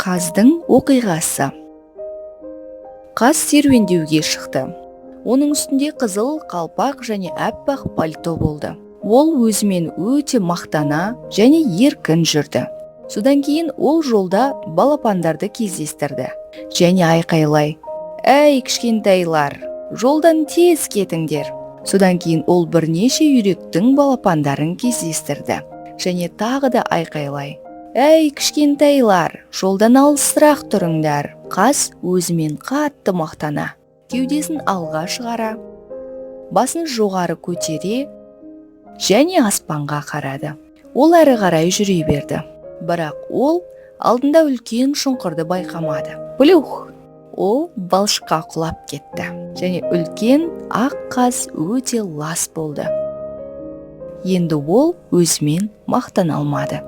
Қаздың оқиғасы. Қаз серуендеуге шықты. Оның үстінде қызыл қалпақ және аппақ пальто болды. Ол өзімен өте мақтана және еркін жүрді. Содан кейін ол жолда балапандарды кездестірді. Және айқайлай: «Әй, кішкентайлар, жолдан тез кетіңдер!» Содан кейін ол бірнеше үйректің балапандарын кездестірді. Және тағы да айқайлай: «Әй, кішкентайлар, жолдан алысырақ тұрыңдар!» Қаз өзімен қатты мақтана, кеудесін алға шығара, басын жоғары көтере және аспанға қарады. Ол әрі қарай жүре берді. Бірақ ол алдында үлкен шұңқырды байқамады. Плюх! Ол балшыққа құлап кетті. Және үлкен ақ қаз өте лас болды. Енді ол өзімен мақтана алмады.